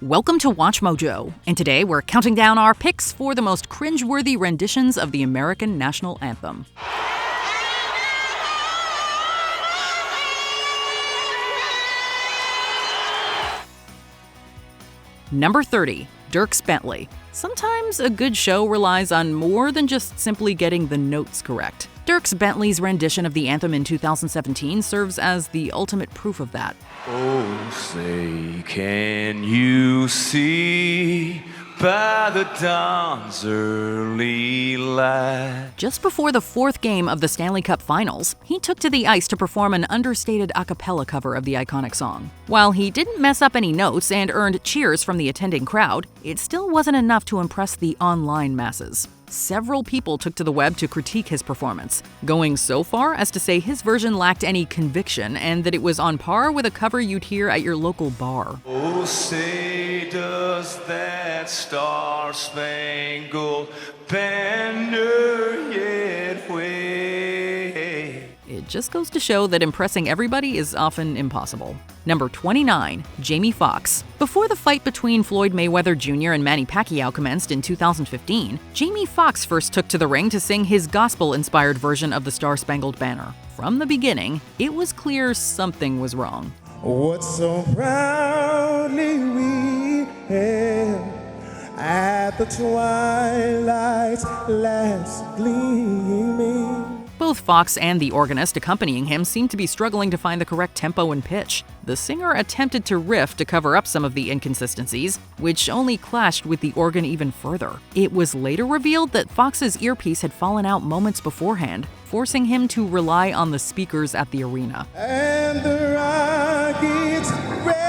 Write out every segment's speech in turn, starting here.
Welcome to Watch Mojo, and today we're counting down our picks for the most cringe-worthy renditions of the American national anthem. Number 30, Dirks Bentley. Sometimes a good show relies on more than just simply getting the notes correct. Dirks Bentley's rendition of the anthem in 2017 serves as the ultimate proof of that. Oh, say, can you see by the dawn's early light? Just before the fourth game of the Stanley Cup Finals, he took to the ice to perform an understated a cappella cover of the iconic song. While he didn't mess up any notes and earned cheers from the attending crowd, it still wasn't enough to impress the online masses. Several people took to the web to critique his performance, going so far as to say his version lacked any conviction and that it was on par with a cover you'd hear at your local bar. Oh, say, does that Star-Spangled Banner yet wave? It just goes to show that impressing everybody is often impossible. Number 29, Jamie Foxx. Before the fight between Floyd Mayweather Jr. and Manny Pacquiao commenced in 2015, Jamie Foxx first took to the ring to sing his gospel-inspired version of the Star-Spangled Banner. From the beginning, it was clear something was wrong. What so proudly we hailed at the twilight's last gleaming. Both Foxx and the organist accompanying him seemed to be struggling to find the correct tempo and pitch. The singer attempted to riff to cover up some of the inconsistencies, which only clashed with the organ even further. It was later revealed that Foxx's earpiece had fallen out moments beforehand, forcing him to rely on the speakers at the arena. And the rockets regulate,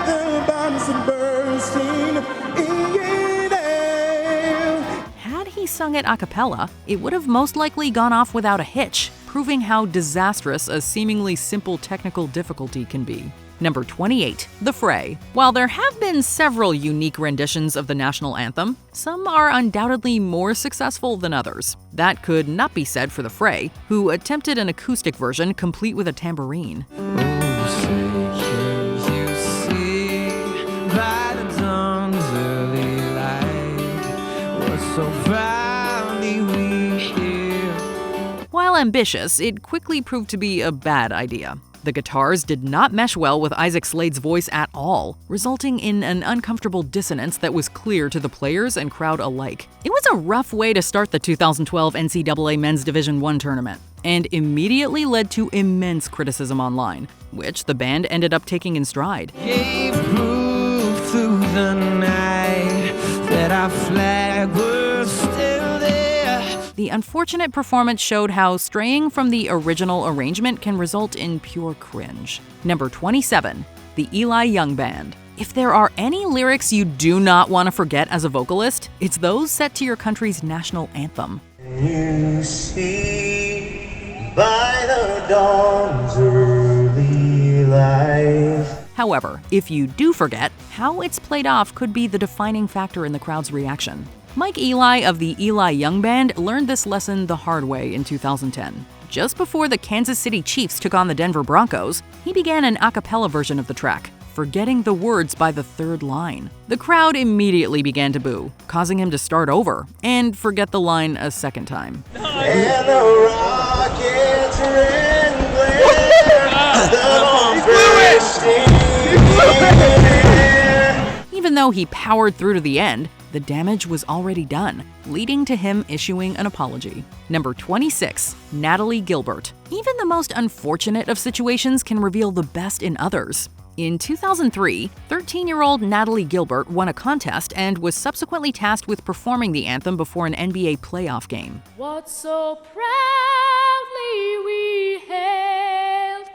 the bombs are bursting in air. Had he sung it a cappella, it would have most likely gone off without a hitch, proving how disastrous a seemingly simple technical difficulty can be. Number 28, The Frey. While there have been several unique renditions of the national anthem, some are undoubtedly more successful than others. That could not be said for The Frey, who attempted an acoustic version complete with a tambourine. While ambitious, it quickly proved to be a bad idea. The guitars did not mesh well with Isaac Slade's voice at all, resulting in an uncomfortable dissonance that was clear to the players and crowd alike. It was a rough way to start the 2012 NCAA Men's Division I tournament, and immediately led to immense criticism online, which the band ended up taking in stride. Gave proof through the night that our flag was still there. The unfortunate performance showed how straying from the original arrangement can result in pure cringe. Number 27, the Eli Young Band. If there are any lyrics you do not want to forget as a vocalist, it's those set to your country's national anthem. You see by the dawn's early light. However, if you do forget, how it's played off could be the defining factor in the crowd's reaction. Mike Eli of the Eli Young Band learned this lesson the hard way in 2010. Just before the Kansas City Chiefs took on the Denver Broncos, he began an a cappella version of the track, forgetting the words by the third line. The crowd immediately began to boo, causing him to start over and forget the line a second time. And the rockets red glare, the bombs bursting. Even though he powered through to the end, the damage was already done, leading to him issuing an apology. Number 26, Natalie Gilbert. Even the most unfortunate of situations can reveal the best in others. In 2003, 13-year-old Natalie Gilbert won a contest and was subsequently tasked with performing the anthem before an NBA playoff game. What so proudly we hailed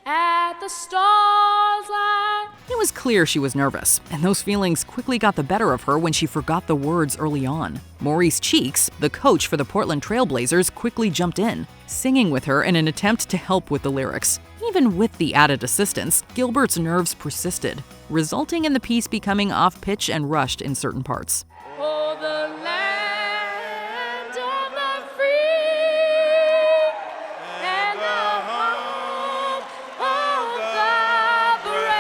at the stars' light. It was clear she was nervous, and those feelings quickly got the better of her when she forgot the words early on. Maurice Cheeks, the coach for the Portland Trail Blazers, quickly jumped in, singing with her in an attempt to help with the lyrics. Even with the added assistance, Gilbert's nerves persisted, resulting in the piece becoming off-pitch and rushed in certain parts. Oh, the land of the free and the home of the brave.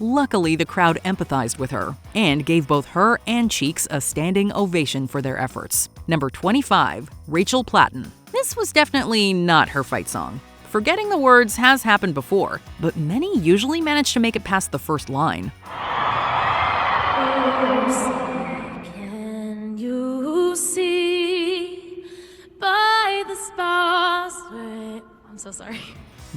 Luckily, the crowd empathized with her and gave both her and Cheeks a standing ovation for their efforts. Number 25, Rachel Platin. This was definitely not her fight song. Forgetting the words has happened before, but many usually manage to make it past the first line. Can you see by the stars? Wait, I'm so sorry.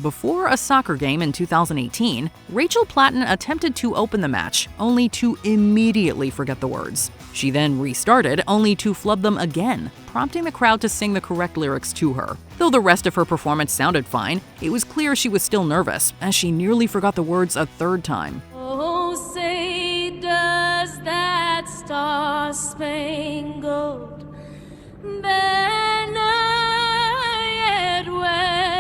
Before a soccer game in 2018, Rachel Platin attempted to open the match, only to immediately forget the words. She then restarted, only to flub them again, prompting the crowd to sing the correct lyrics to her. Though the rest of her performance sounded fine, it was clear she was still nervous, as she nearly forgot the words a third time. Oh, say does that star-spangled banner yet wave?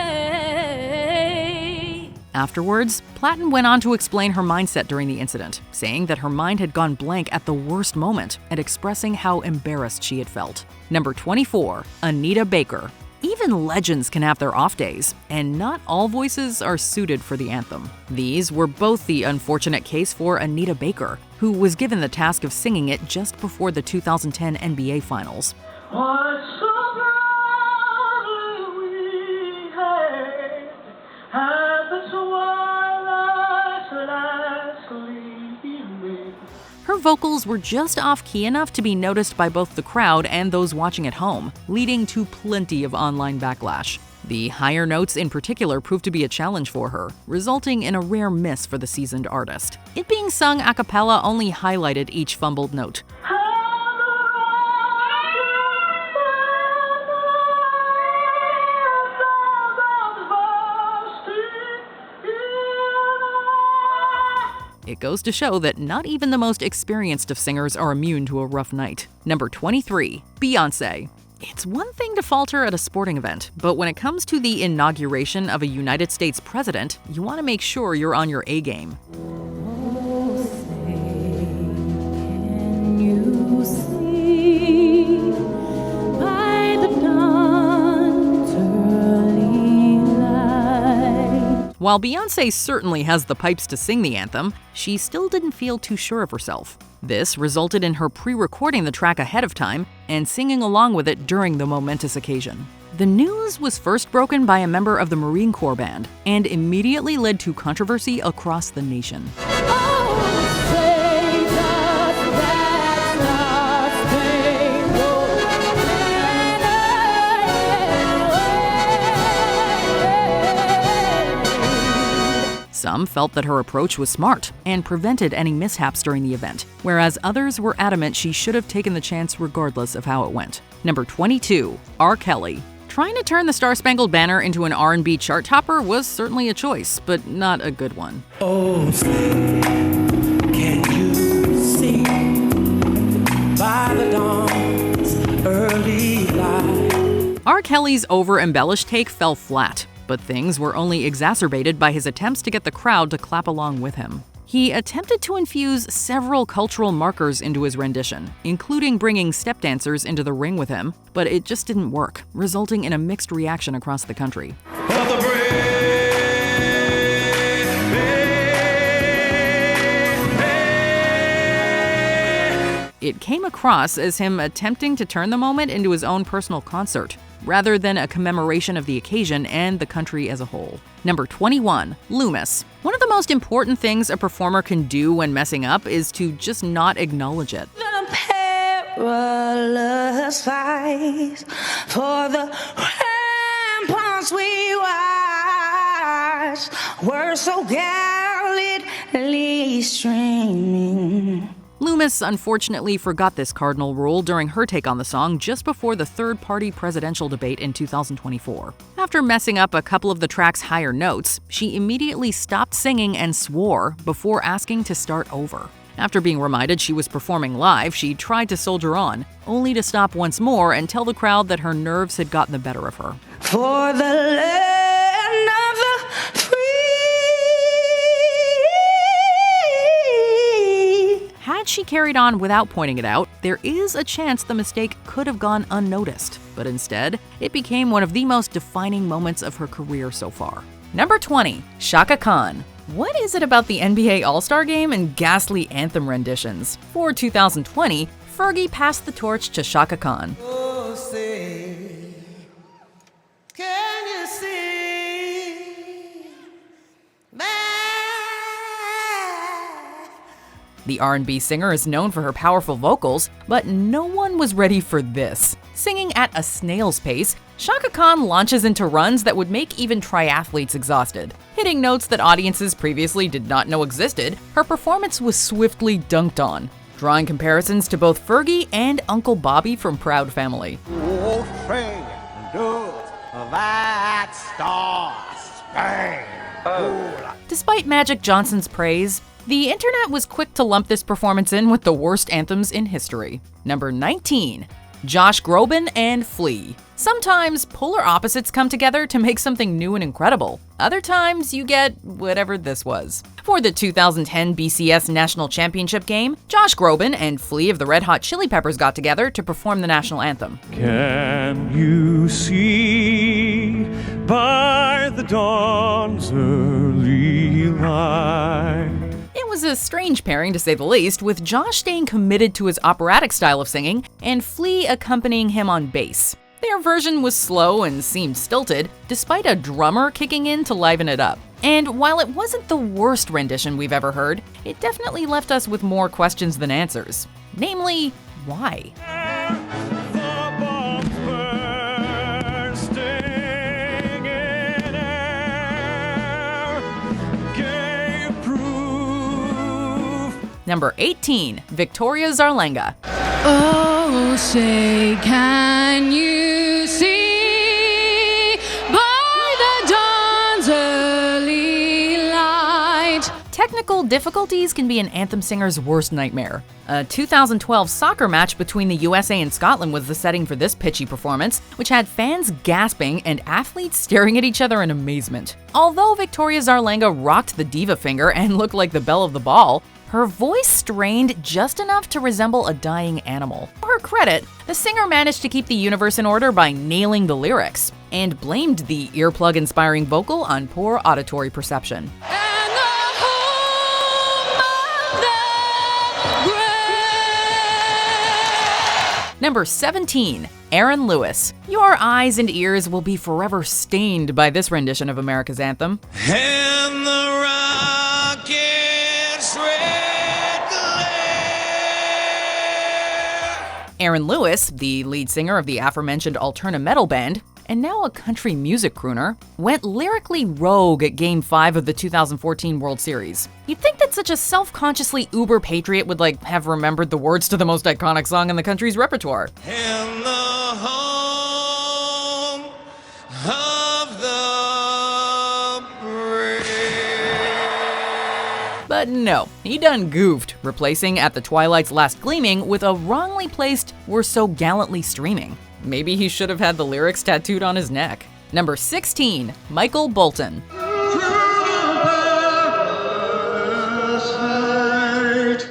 Afterwards, Platin went on to explain her mindset during the incident, saying that her mind had gone blank at the worst moment and expressing how embarrassed she had felt. Number 24, Anita Baker. Even legends can have their off days, and not all voices are suited for the anthem. These were both the unfortunate case for Anita Baker, who was given the task of singing it just before the 2010 NBA Finals. What so proudly we hailed at the twilight's last gleaming. Her vocals were just off-key enough to be noticed by both the crowd and those watching at home, leading to plenty of online backlash. The higher notes in particular proved to be a challenge for her, resulting in a rare miss for the seasoned artist. It being sung a cappella only highlighted each fumbled note. It goes to show that not even the most experienced of singers are immune to a rough night. Number 23, Beyonce. It's one thing to falter at a sporting event, but when it comes to the inauguration of a United States president, you want to make sure you're on your A game. Oh, say, can you see by the dawn's early light? While Beyonce certainly has the pipes to sing the anthem, she still didn't feel too sure of herself. This resulted in her pre-recording the track ahead of time and singing along with it during the momentous occasion. The news was first broken by a member of the Marine Corps band and immediately led to controversy across the nation. Oh, say does that star-spangled banner wave? Some felt that her approach was smart and prevented any mishaps during the event, whereas others were adamant she should have taken the chance regardless of how it went. Number 22, R. Kelly. Trying to turn the Star-Spangled Banner into an R&B chart topper was certainly a choice, but not a good one. Oh, say, can you see by the dawn's early light? R. Kelly's over-embellished take fell flat, but things were only exacerbated by his attempts to get the crowd to clap along with him. He attempted to infuse several cultural markers into his rendition, including bringing step dancers into the ring with him, but it just didn't work, resulting in a mixed reaction across the country. Of the brave. It came across as him attempting to turn the moment into his own personal concert, rather than a commemoration of the occasion and the country as a whole. Number 21, Lumis. One of the most important things a performer can do when messing up is to just not acknowledge it. The perilous fight for the ramparts we watch were so gallantly streaming. Lumis unfortunately forgot this cardinal rule during her take on the song just before the third-party presidential debate in 2024. After messing up a couple of the track's higher notes, she immediately stopped singing and swore before asking to start over. After being reminded she was performing live, she tried to soldier on, only to stop once more and tell the crowd that her nerves had gotten the better of her. For the land of the free. Had she carried on without pointing it out, there is a chance the mistake could have gone unnoticed, but instead, it became one of the most defining moments of her career so far. Number 20, Shaka Khan. What is it about the NBA All-Star Game and ghastly Anthem renditions? For 2020, Fergie passed the torch to Shaka Khan. Oh, say, can you see my... The R&B singer is known for her powerful vocals, but no one was ready for this. Singing at a snail's pace, Shaka Khan launches into runs that would make even triathletes exhausted. Hitting notes that audiences previously did not know existed, her performance was swiftly dunked on, drawing comparisons to both Fergie and Uncle Bobby from Proud Family. Old Frey does that Star-Spangled. Despite Magic Johnson's praise, the internet was quick to lump this performance in with the worst anthems in history. Number 19. Josh Groban and Flea. Sometimes polar opposites come together to make something new and incredible. Other times you get whatever this was. For the 2010 BCS National Championship game, Josh Groban and Flea of the Red Hot Chili Peppers got together to perform the national anthem. Can you see by the dawn's early light? It was a strange pairing to say the least, with Josh staying committed to his operatic style of singing and Flea accompanying him on bass. Their version was slow and seemed stilted, despite a drummer kicking in to liven it up. And while it wasn't the worst rendition we've ever heard, it definitely left us with more questions than answers. Namely, why? Number 18, Victoria Zarlinga. Oh, say, can you see by the dawn's early light? Technical difficulties can be an anthem singer's worst nightmare. A 2012 soccer match between the USA and Scotland was the setting for this pitchy performance, which had fans gasping and athletes staring at each other in amazement. Although Victoria Zarlinga rocked the diva finger and looked like the belle of the ball, her voice strained just enough to resemble a dying animal. To her credit, the singer managed to keep the universe in order by nailing the lyrics, and blamed the earplug-inspiring vocal on poor auditory perception. Number 17, Aaron Lewis. Your eyes and ears will be forever stained by this rendition of America's anthem. And the rocket's red glare. Aaron Lewis, the lead singer of the aforementioned alternative metal band, and now a country music crooner, went lyrically rogue at Game 5 of the 2014 World Series. You'd think that such a self-consciously uber patriot would have remembered the words to the most iconic song in the country's repertoire. And the home of the brave. But no, he done goofed, replacing At the Twilight's Last Gleaming with a wrongly placed We're So Gallantly Streaming. Maybe he should have had the lyrics tattooed on his neck. Number 16, Michael Bolton.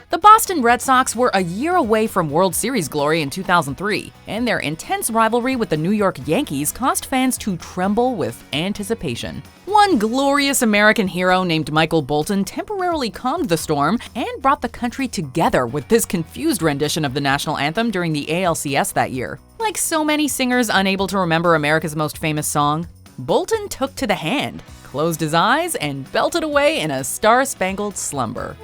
The Boston Red Sox were a year away from World Series glory in 2003, and their intense rivalry with the New York Yankees caused fans to tremble with anticipation. One glorious American hero named Michael Bolton temporarily calmed the storm and brought the country together with this confused rendition of the national anthem during the ALCS that year. Like so many singers unable to remember America's most famous song, Bolton took to the hand, closed his eyes, and belted away in a star-spangled slumber.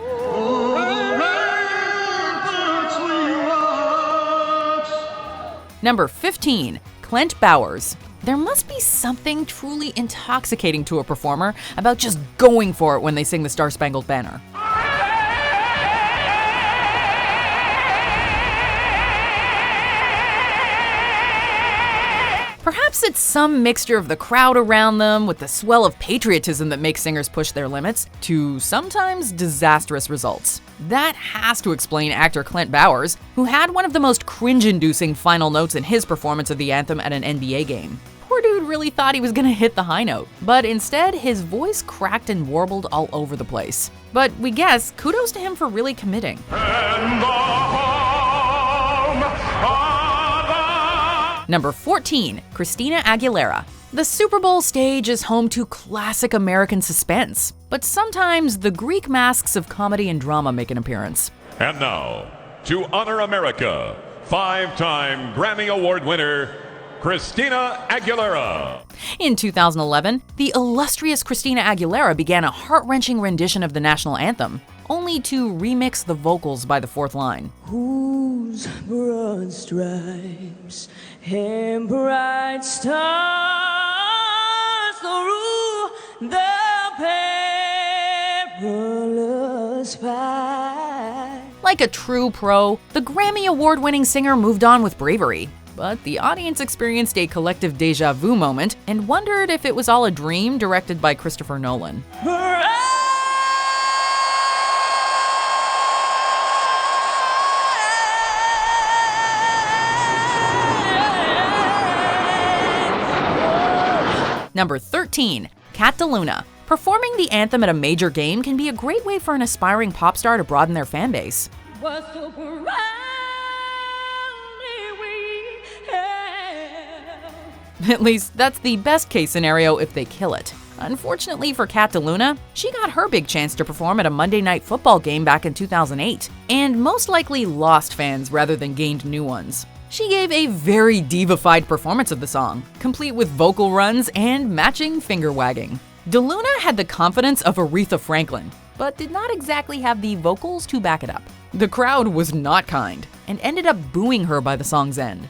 Number 15, Clint Bowers. There must be something truly intoxicating to a performer about just going for it when they sing the Star-Spangled Banner. Perhaps it's some mixture of the crowd around them with the swell of patriotism that makes singers push their limits to sometimes disastrous results. That has to explain actor Clint Bowers, who had one of the most cringe-inducing final notes in his performance of the anthem at an NBA game. Poor dude really thought he was gonna hit the high note, but instead his voice cracked and warbled all over the place. But we guess kudos to him for really committing. Number 14, Christina Aguilera. The Super Bowl stage is home to classic American suspense, but sometimes the Greek masks of comedy and drama make an appearance. And now, to honor America, 5-time Grammy Award winner, Christina Aguilera. In 2011, the illustrious Christina Aguilera began a heart-wrenching rendition of the national anthem, only to remix the vocals by the fourth line. Whose broad stripes and bright stars through the perilous fight. Like a true pro, the Grammy Award-winning singer moved on with bravery. But the audience experienced a collective deja vu moment and wondered if it was all a dream directed by Christopher Nolan. Number 13, Cataluna. Performing the anthem at a major game can be a great way for an aspiring pop star to broaden their fan base. At least, that's the best case scenario if they kill it. Unfortunately for Cataluna, she got her big chance to perform at a Monday Night Football game back in 2008, and most likely lost fans rather than gained new ones. She gave a very diva-fied performance of the song, complete with vocal runs and matching finger wagging. DeLuna had the confidence of Aretha Franklin, but did not exactly have the vocals to back it up. The crowd was not kind, and ended up booing her by the song's end.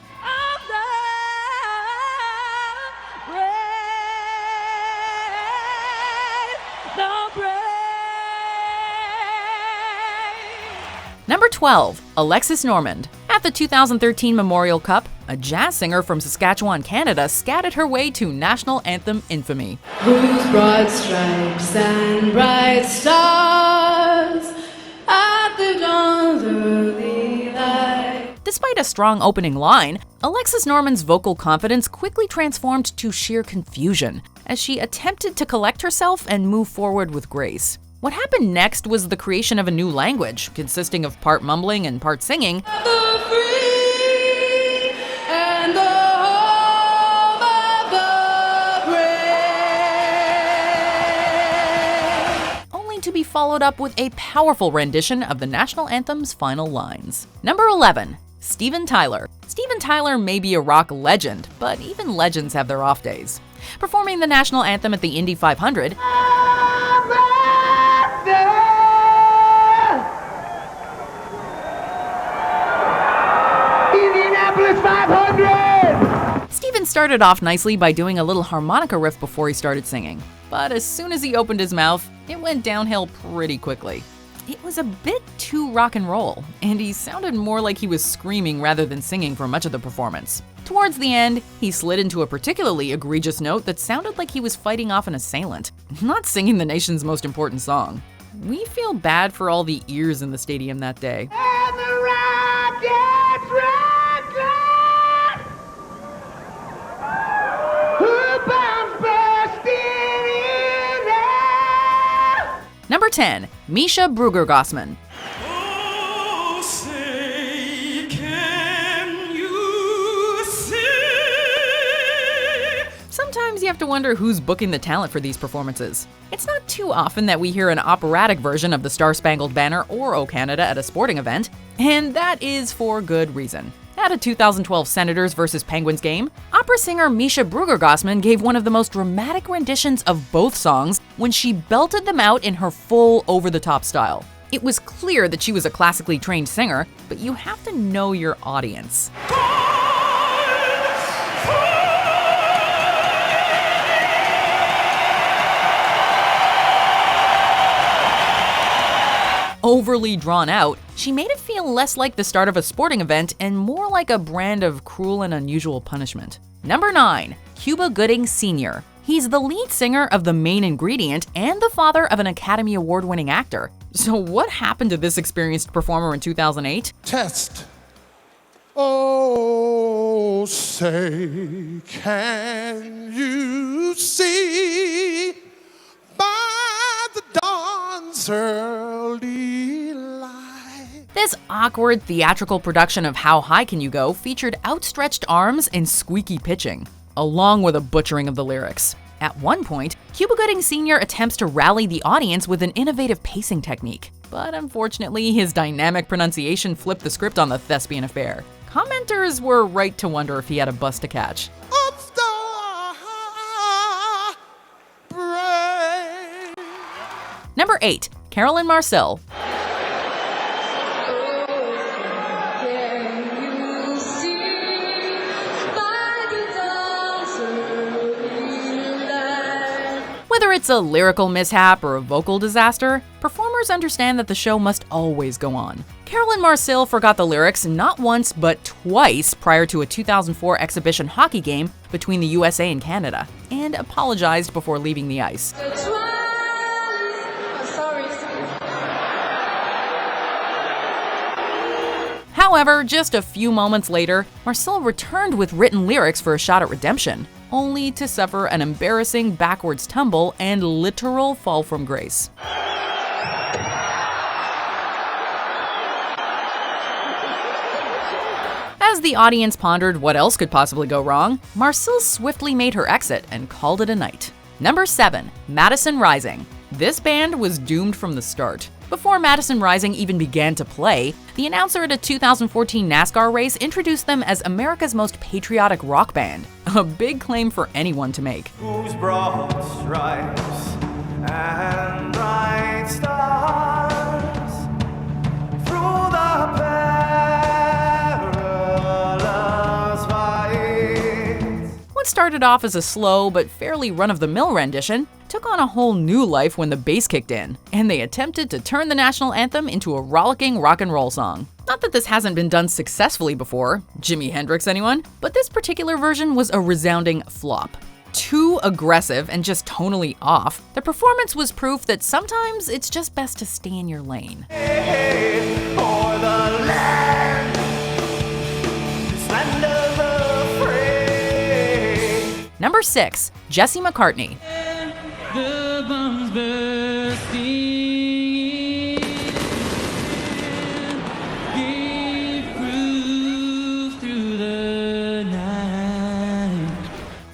Number 12, Alexis Normand. At the 2013 Memorial Cup, a jazz singer from Saskatchewan, Canada, scattered her way to national anthem infamy. Whose broad stripes and bright stars at the dawn's early light. Despite a strong opening line, Alexis Normand's vocal confidence quickly transformed to sheer confusion as she attempted to collect herself and move forward with grace. What happened next was the creation of a new language, consisting of part mumbling and part singing, The free and the home of the brave. only to be followed up with a powerful rendition of the national anthem's final lines. Number 11, Steven Tyler. Steven Tyler may be a rock legend, but even legends have their off days. Performing the national anthem at the Indy 500, Indianapolis 500! Steven started off nicely by doing a little harmonica riff before he started singing. But as soon as he opened his mouth, it went downhill pretty quickly. It was a bit too rock and roll, and he sounded more like he was screaming rather than singing for much of the performance. Towards the end, he slid into a particularly egregious note that sounded like he was fighting off an assailant, not singing the nation's most important song. We feel bad for all the ears in the stadium that day. And the Rockets rock who bounce bursting in there. Number 10, Misha Bruger-Gossman. Oh, say, can you see? Sometimes you have to wonder who's booking the talent for these performances. It's not too often that we hear an operatic version of the Star-Spangled Banner or O Canada at a sporting event, and that is for good reason. At a 2012 Senators vs. Penguins game, opera singer Misha Bruger-Gossman gave one of the most dramatic renditions of both songs when she belted them out in her full over-the-top style. It was clear that she was a classically trained singer, but you have to know your audience. Overly drawn out, she made it feel less like the start of a sporting event and more like a brand of cruel and unusual punishment. Number 9, Cuba Gooding Sr. He's the lead singer of The Main Ingredient and the father of an Academy Award-winning actor. So what happened to this experienced performer in 2008? Test. Oh, say, can you see by the dawn's early light? This awkward theatrical production of How High Can You Go featured outstretched arms and squeaky pitching. along with a butchering of the lyrics. At one point, Cuba Gooding Sr. attempts to rally the audience with an innovative pacing technique. But unfortunately, his dynamic pronunciation flipped the script on the thespian affair. Commenters were right to wonder if he had a bus to catch. Number 8. Carolyn Marcel. Whether it's a lyrical mishap or a vocal disaster, performers understand that the show must always go on. Carolyn Marcel forgot the lyrics not once but twice prior to a 2004 exhibition hockey game between the USA and Canada, and apologized before leaving the ice. However, just a few moments later, Marcel returned with written lyrics for a shot at redemption, only to suffer an embarrassing backwards tumble and literal fall from grace. As the audience pondered what else could possibly go wrong, Marcel swiftly made her exit and called it a night. Number 7. Madison Rising. This band was doomed from the start. Before Madison Rising even began to play, the announcer at a 2014 NASCAR race introduced them as America's most patriotic rock band, a big claim for anyone to make. Whose broad stripes and bright stars through the perilous fight. What started off as a slow but fairly run-of-the-mill rendition took on a whole new life when the bass kicked in, and they attempted to turn the national anthem into a rollicking rock and roll song. Not that this hasn't been done successfully before, Jimi Hendrix anyone, but this particular version was a resounding flop. Too aggressive and just tonally off, the performance was proof that sometimes it's just best to stay in your lane. Hey, for the land, this land of the free. Number 6. Jesse McCartney. The bombs bursting in, gave proof through the night.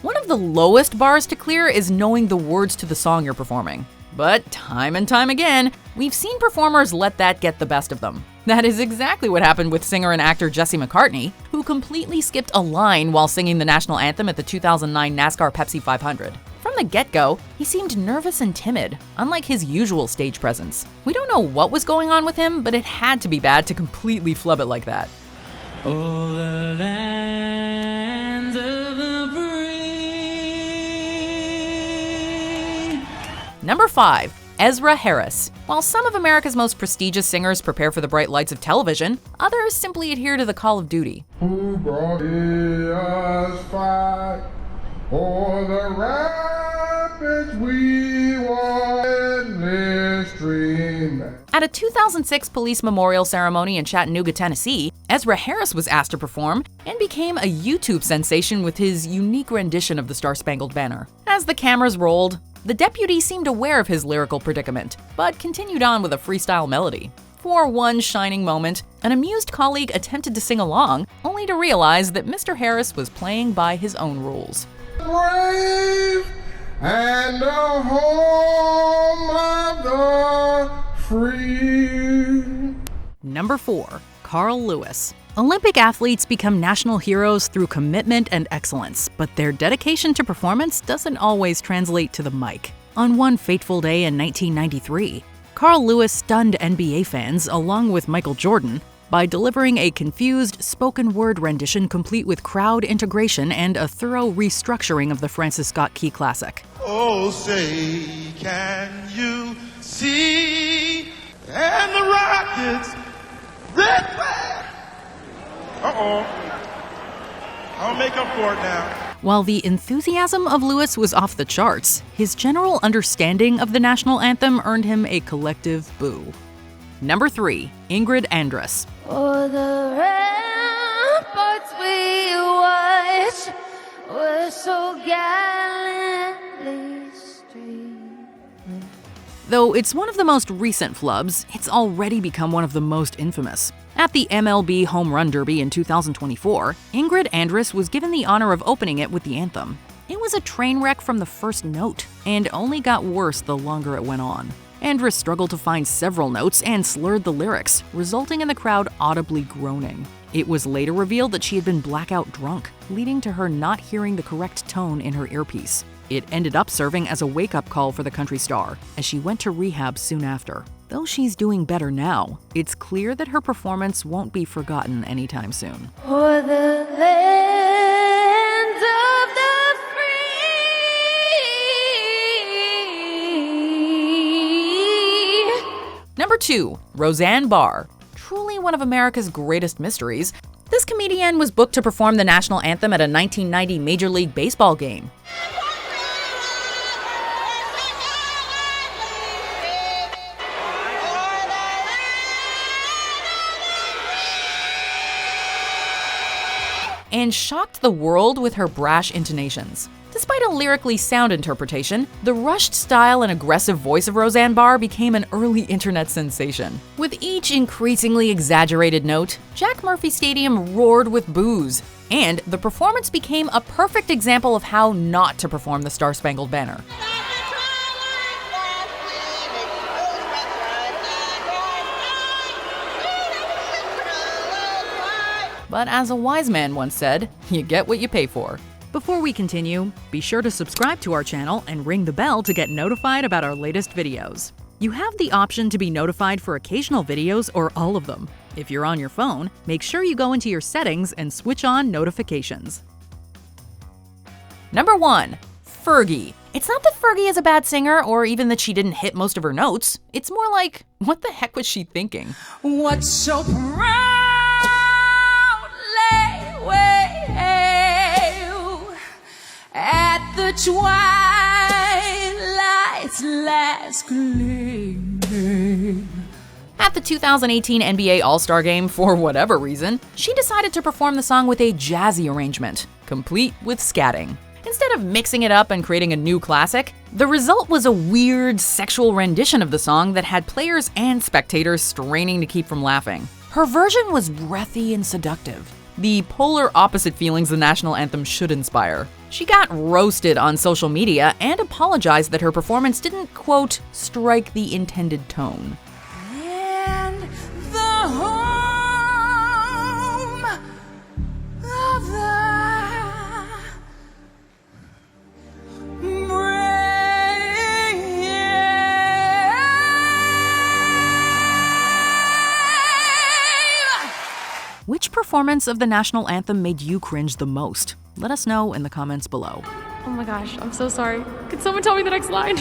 One of the lowest bars to clear is knowing the words to the song you're performing. But time and time again, we've seen performers let that get the best of them. That is exactly what happened with singer and actor Jesse McCartney, who completely skipped a line while singing the national anthem at the 2009 NASCAR Pepsi 500. From the get-go, he seemed nervous and timid, unlike his usual stage presence. We don't know what was going on with him, but it had to be bad to completely flub it like that. Oh, the lands of the free. Number 5. Ezra Harris. While some of America's most prestigious singers prepare for the bright lights of television, others simply adhere to the call of duty. Who brought us fight for the rapids we walk in this stream? At a 2006 police memorial ceremony in Chattanooga, Tennessee, Ezra Harris was asked to perform and became a YouTube sensation with his unique rendition of the Star-Spangled Banner. As the cameras rolled, the deputy seemed aware of his lyrical predicament, but continued on with a freestyle melody. For one shining moment, an amused colleague attempted to sing along, only to realize that Mr. Harris was playing by his own rules. Brave and the home of the free. Number 4. Carl Lewis. Olympic athletes become national heroes through commitment and excellence, but their dedication to performance doesn't always translate to the mic. On one fateful day in 1993, Carl Lewis stunned NBA fans along with Michael Jordan by delivering a confused spoken word rendition complete with crowd integration and a thorough restructuring of the Francis Scott Key classic. Oh, say, can you see? And the Rockets, red flag. Uh-oh. I'll make up for it now. While the enthusiasm of Lewis was off the charts, his general understanding of the national anthem earned him a collective boo. Number 3. Ingred Andres. Oh, the ramparts we watch were so gallantly streamed. Though it's one of the most recent flubs, it's already become one of the most infamous. At the MLB Home Run Derby in 2024, Ingred Andres was given the honor of opening it with the anthem. It was a train wreck from the first note, and only got worse the longer it went on. Andres struggled to find several notes and slurred the lyrics, resulting in the crowd audibly groaning. It was later revealed that she had been blackout drunk, leading to her not hearing the correct tone in her earpiece. It ended up serving as a wake-up call for the country star, as she went to rehab soon after. Though she's doing better now, it's clear that her performance won't be forgotten anytime soon. For the land of the free. Number 2. Roseanne Bar. Truly one of America's greatest mysteries, this comedian was booked to perform the national anthem at a 1990 Major League Baseball game. And shocked the world with her brash intonations. Despite a lyrically sound interpretation, the rushed style and aggressive voice of Roseanne Bar became an early internet sensation. With each increasingly exaggerated note, Jack Murphy Stadium roared with boos, and the performance became a perfect example of how not to perform the Star-Spangled Banner. But as a wise man once said, you get what you pay for. Before we continue, be sure to subscribe to our channel and ring the bell to get notified about our latest videos. You have the option to be notified for occasional videos or all of them. If you're on your phone, make sure you go into your settings and switch on notifications. Number 1. Fergie. It's not that Fergie is a bad singer or even that she didn't hit most of her notes. It's more like, what the heck was she thinking? What's so proud? At the twilight's last gleaming. At the 2018 NBA All-Star Game, for whatever reason, she decided to perform the song with a jazzy arrangement, complete with scatting. Instead of mixing it up and creating a new classic, the result was a weird, sexual rendition of the song that had players and spectators straining to keep from laughing. Her version was breathy and seductive, the polar opposite feelings the national anthem should inspire. She got roasted on social media and apologized that her performance didn't, quote, strike the intended tone. And the home of the Which performance of the national anthem made you cringe the most? Let us know in the comments below. Oh my gosh, I'm so sorry. Could someone tell me the next line?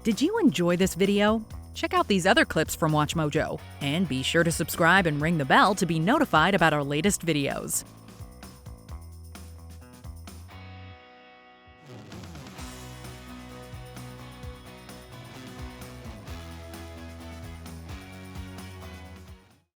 Did you enjoy this video? Check out these other clips from Watch Mojo, and be sure to subscribe and ring the bell to be notified about our latest videos.